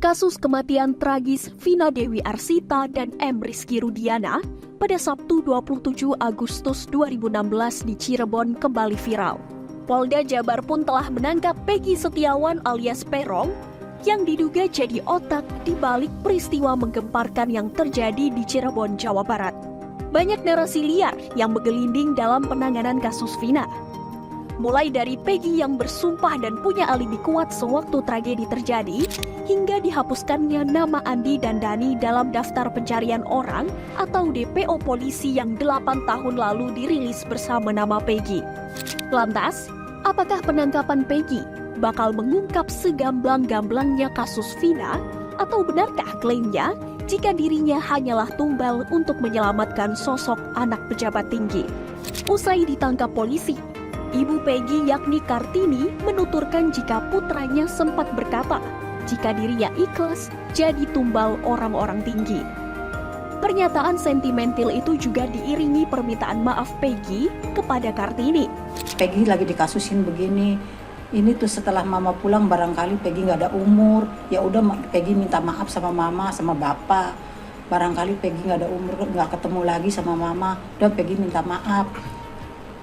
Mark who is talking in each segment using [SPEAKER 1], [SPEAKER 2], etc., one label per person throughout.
[SPEAKER 1] kasus kematian tragis Vina Dewi Arsita dan M. Rizky Rudiana pada Sabtu 27 Agustus 2016 di Cirebon kembali viral. Polda Jabar pun telah menangkap Peggy Setiawan alias Peron yang diduga jadi otak di balik peristiwa menggemparkan yang terjadi di Cirebon, Jawa Barat. Banyak narasi liar yang menggelinding dalam penanganan kasus Vina. Mulai dari Peggy yang bersumpah dan punya alibi kuat sewaktu tragedi terjadi, hingga dihapuskannya nama Andi dan Dani dalam daftar pencarian orang atau DPO polisi yang 8 tahun lalu dirilis bersama nama Peggy. Lantas, apakah penangkapan Peggy bakal mengungkap segamblang-gamblangnya kasus Vina, atau benarkah klaimnya jika dirinya hanyalah tumbal untuk menyelamatkan sosok anak pejabat tinggi? Usai ditangkap polisi, Ibu Peggy yakni Kartini menuturkan jika putranya sempat berkata jika dirinya ikhlas jadi tumbal orang-orang tinggi. Pernyataan sentimental itu juga diiringi permintaan maaf Peggy kepada Kartini.
[SPEAKER 2] Peggy lagi dikasusin begini, ini tuh setelah mama pulang barangkali Peggy nggak ada umur, ya udah Peggy minta maaf sama mama sama bapak. Barangkali Peggy nggak ada umur, nggak ketemu lagi sama mama, udah Peggy minta maaf.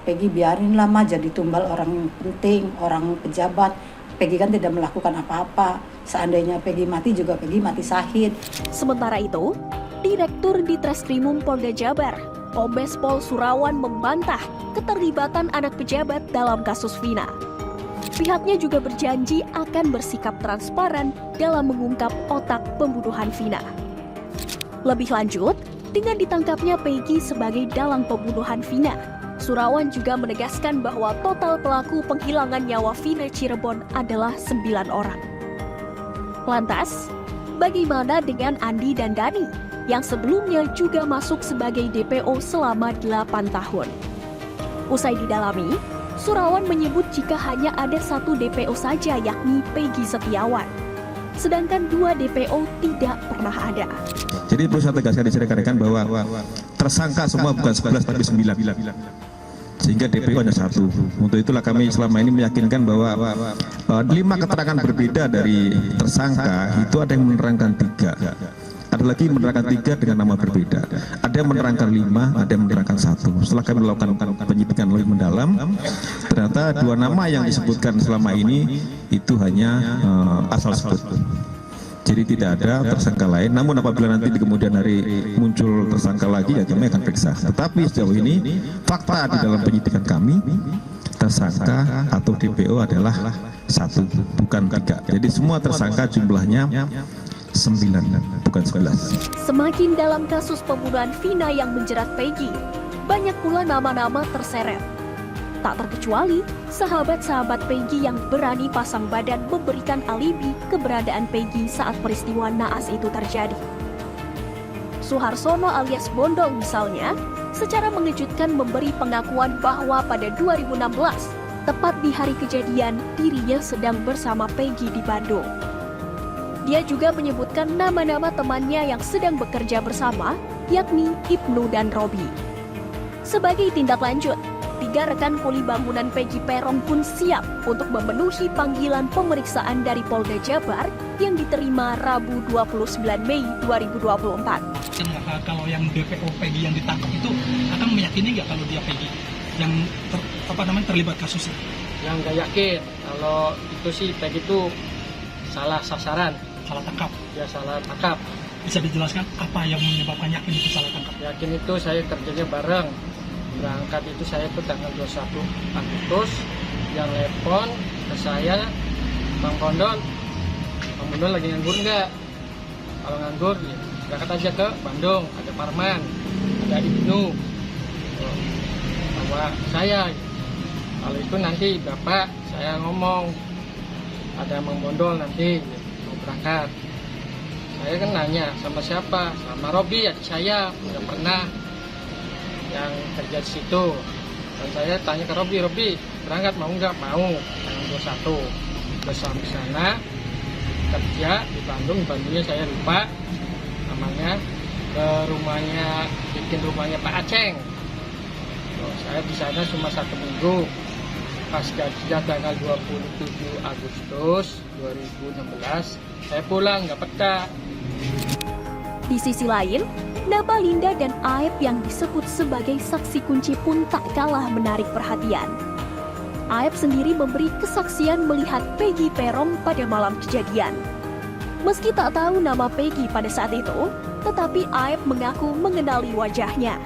[SPEAKER 2] Peggy biarin lama jadi tumbal orang penting, orang pejabat. Peggy kan tidak melakukan apa-apa. Seandainya Peggy mati juga Peggy mati syahid.
[SPEAKER 1] Sementara itu, Direktur Ditreskrimum Polda Jabar, Kombes Pol Surawan membantah keterlibatan anak pejabat dalam kasus Vina. Pihaknya juga berjanji akan bersikap transparan dalam mengungkap otak pembunuhan Vina. Lebih lanjut, dengan ditangkapnya Peggy sebagai dalang pembunuhan Vina, Surawan juga menegaskan bahwa total pelaku penghilangan nyawa Vina Cirebon adalah 9 orang. Lantas, bagaimana dengan Andi dan Dani yang sebelumnya juga masuk sebagai DPO selama 8 tahun? Usai didalami, Surawan menyebut jika hanya ada 1 DPO saja yakni Peggy Setiawan. Sedangkan 2 DPO tidak pernah ada.
[SPEAKER 3] Jadi perlu saya tegaskan di sini rekan-rekan bahwa tersangka semua bukan 11 tapi 9. Sehingga DPO hanya 1. Untuk itulah kami selama ini meyakinkan bahwa 5 keterangan berbeda dari tersangka itu ada yang menerangkan 3. Ada lagi menerangkan 3 dengan nama berbeda. Ada yang menerangkan 5, ada yang menerangkan 1. Setelah kami melakukan penyidikan lebih mendalam, ternyata 2 nama yang disebutkan selama ini itu hanya asal sebut. Jadi tidak ada tersangka lain. Namun apabila nanti di kemudian hari muncul tersangka lagi, ya kami akan periksa. Tetapi sejauh ini fakta di dalam penyidikan kami, tersangka atau DPO adalah 1, bukan 3. Jadi semua tersangka jumlahnya 9, bukan 11.
[SPEAKER 1] Semakin dalam kasus pembunuhan Vina yang menjerat Peggy, banyak pula nama-nama terseret. Tak terkecuali sahabat-sahabat Peggy yang berani pasang badan memberikan alibi keberadaan Peggy saat peristiwa naas itu terjadi. Suharsono alias Bondong misalnya, secara mengejutkan memberi pengakuan bahwa pada 2016, tepat di hari kejadian, dirinya sedang bersama Peggy di Bandung. Dia juga menyebutkan nama-nama temannya yang sedang bekerja bersama, yakni Ibnu dan Robi. Sebagai tindak lanjut, 3 rekan kuli bangunan Peggy Peron pun siap untuk memenuhi panggilan pemeriksaan dari Polda Jabar yang diterima Rabu 29 Mei 2024.
[SPEAKER 4] Kalau yang DPO Peggy yang ditangkap itu akan meyakini nggak kalau dia Peggy yang terlibat kasusnya?
[SPEAKER 5] Yang nggak yakin kalau itu sih Peggy itu salah sasaran,
[SPEAKER 4] salah tangkap.
[SPEAKER 5] Ya salah tangkap.
[SPEAKER 4] Bisa dijelaskan apa yang menyebabkan yakin itu salah tangkap?
[SPEAKER 5] Yakin itu saya kerjanya bareng. Berangkat itu saya tuh tanggal 21 Agustus, yang telepon ke saya, Bang Bondon lagi nganggur nggak? Kalau nganggur, ya, berangkat aja ke Bandung, ada Parman, ada Ibnu, sama saya. Kalau itu nanti Bapak, saya ngomong, ada Bang Bondon nanti mau berangkat. Saya kan nanya, sama siapa? Sama Robi, adik saya, udah pernah yang kerja di situ. Dan saya tanya ke Robi berangkat mau nggak? Mau, tanggal 21. Terus sampai sana kerja di Bandungnya saya lupa namanya, ke rumahnya Pak Aceng. Saya di sana cuma 1 minggu. pasca tanggal 27 Agustus 2016 saya pulang nggak peka.
[SPEAKER 1] Di sisi lain, nama Linda dan Aep yang disebut sebagai saksi kunci pun tak kalah menarik perhatian. Aep sendiri memberi kesaksian melihat Peggy Peron pada malam kejadian. Meski tak tahu nama Peggy pada saat itu, tetapi Aep mengaku mengenali wajahnya.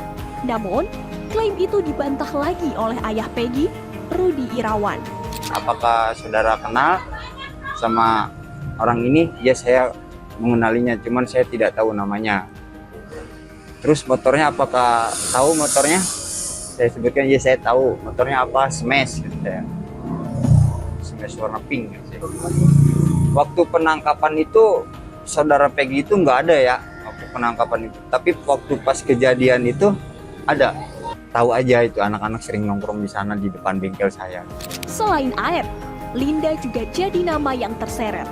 [SPEAKER 1] Namun, klaim itu dibantah lagi oleh ayah Peggy, Rudi Irawan.
[SPEAKER 6] Apakah saudara kenal sama orang ini? Ya, saya mengenalinya, cuman saya tidak tahu namanya. Terus motornya, apakah tahu motornya? Saya sebutkan, ya saya tahu. Motornya apa? Smash. Gitu saya. Smash warna pink. Gitu. Waktu penangkapan itu, saudara Peggy itu nggak ada ya. Waktu penangkapan itu. Tapi waktu pas kejadian itu, ada. Tahu aja itu anak-anak sering nongkrong di sana di depan bengkel saya.
[SPEAKER 1] Selain Aep, Linda juga jadi nama yang terseret.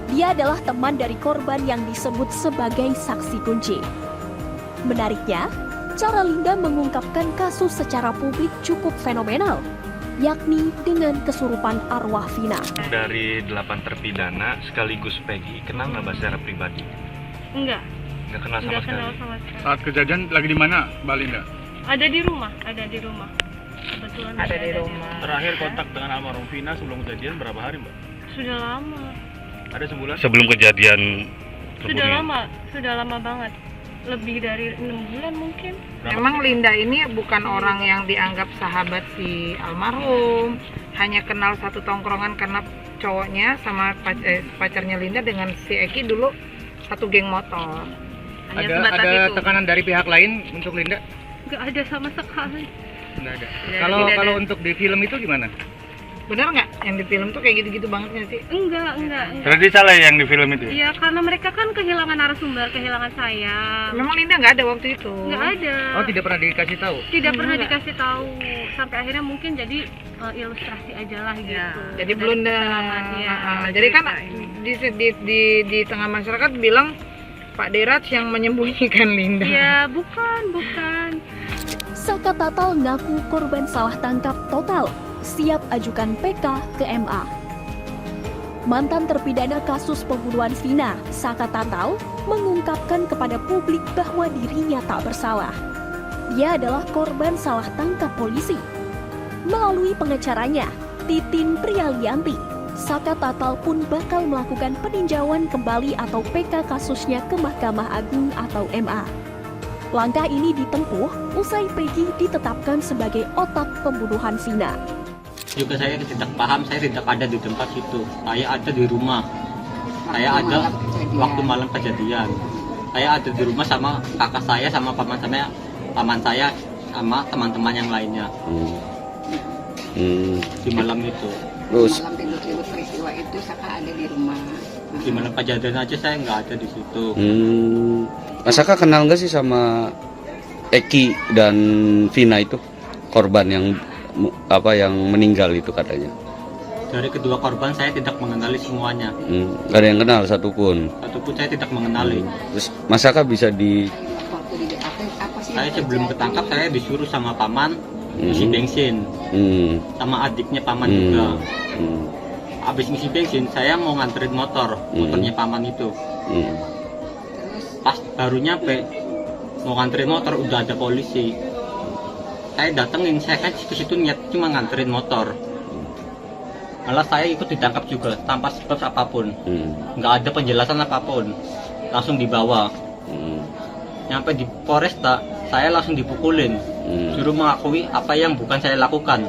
[SPEAKER 1] Dia adalah teman dari korban yang disebut sebagai saksi kunci. Menariknya, cara Linda mengungkapkan kasus secara publik cukup fenomenal, yakni dengan kesurupan arwah Vina.
[SPEAKER 7] Dari 8 terpidana sekaligus Peggy, kenal nggak Mbak secara pribadi?
[SPEAKER 8] Enggak.
[SPEAKER 7] Nggak kenal sama
[SPEAKER 8] Enggak
[SPEAKER 7] sekali?
[SPEAKER 8] kenal sama sekali.
[SPEAKER 4] Saat kejadian lagi di mana, Mbak Linda?
[SPEAKER 8] Ada di rumah. Kebetulan ada di rumah.
[SPEAKER 7] Terakhir kontak dengan almarhum Vina sebelum kejadian berapa hari Mbak?
[SPEAKER 8] Sudah lama.
[SPEAKER 7] Ada sebulan? Sebelum kejadian
[SPEAKER 8] Sudah lama banget. Lebih dari 6 bulan mungkin.
[SPEAKER 9] Memang Linda ini bukan orang yang dianggap sahabat si almarhum, hanya kenal satu tongkrongan karena cowoknya sama pacarnya Linda dengan si Eki dulu satu geng motor.
[SPEAKER 8] Hanya sebatas itu.
[SPEAKER 4] Tekanan dari pihak lain untuk Linda?
[SPEAKER 8] Enggak ada sama sekali.
[SPEAKER 4] Nggak ada.
[SPEAKER 8] Ya,
[SPEAKER 4] Kalau
[SPEAKER 8] tidak ada.
[SPEAKER 4] untuk di film itu gimana?
[SPEAKER 9] Bener nggak yang di film tuh kayak gitu-gitu banget nggak sih?
[SPEAKER 8] Enggak.
[SPEAKER 7] Berarti salah yang di film itu ya?
[SPEAKER 8] Iya, karena mereka kan kehilangan narasumber, kehilangan saya.
[SPEAKER 9] Memang Linda nggak ada waktu itu.
[SPEAKER 8] Enggak ada.
[SPEAKER 4] Oh, tidak pernah dikasih tahu?
[SPEAKER 8] Tidak pernah
[SPEAKER 9] Enggak.
[SPEAKER 8] dikasih tahu. Sampai akhirnya mungkin jadi ilustrasi aja lah gitu.
[SPEAKER 9] Jadi
[SPEAKER 8] Dari
[SPEAKER 9] blunder.
[SPEAKER 8] pengalamannya.
[SPEAKER 9] Jadi kan di tengah masyarakat bilang Pak Deraj yang menyembunyikan Linda.
[SPEAKER 8] Iya, bukan.
[SPEAKER 1] Saka Tatal ngaku korban salah tangkap total, siap ajukan PK ke MA. Mantan terpidana kasus pembunuhan Vina, Saka Tatal, mengungkapkan kepada publik bahwa dirinya tak bersalah. Dia adalah korban salah tangkap polisi. Melalui pengacaranya, Titin Prialianti, Saka Tatal pun bakal melakukan peninjauan kembali atau PK kasusnya ke Mahkamah Agung atau MA. Langkah ini ditempuh usai Peggy ditetapkan sebagai otak pembunuhan Vina.
[SPEAKER 10] Juga saya tidak paham, saya tidak ada di tempat itu. Saya ada di rumah. Saya ada waktu malam kejadian. Saya ada di rumah sama kakak saya, sama paman saya, sama teman-teman yang lainnya. Di malam itu.
[SPEAKER 11] Terus malam ribut-ribut peristiwa itu Saka ada di rumah.
[SPEAKER 10] Di malam kejadian aja saya nggak ada di situ.
[SPEAKER 12] Mas Saka kenal nggak sih sama Eki dan Vina itu korban yang meninggal itu katanya?
[SPEAKER 10] Dari kedua korban saya tidak mengenali semuanya.
[SPEAKER 12] Gak ada yang kenal satupun.
[SPEAKER 10] Satupun saya tidak mengenali.
[SPEAKER 12] Terus Mas Saka bisa
[SPEAKER 10] Saya sebelum ketangkap saya disuruh sama paman isi bensin, sama adiknya paman juga. Habis ngisi bensin saya mau nganterin motornya paman itu. Pas baru nyampe mau nganterin motor udah ada polisi. Saya datengin, saya kan ke situ niat cuma nganterin motor. Malah saya ikut ditangkap juga tanpa sebab apapun. Nggak ada penjelasan apapun. Langsung dibawa. Nyampe di Polresta, saya langsung dipukulin. Suruh mengakui apa yang bukan saya lakukan.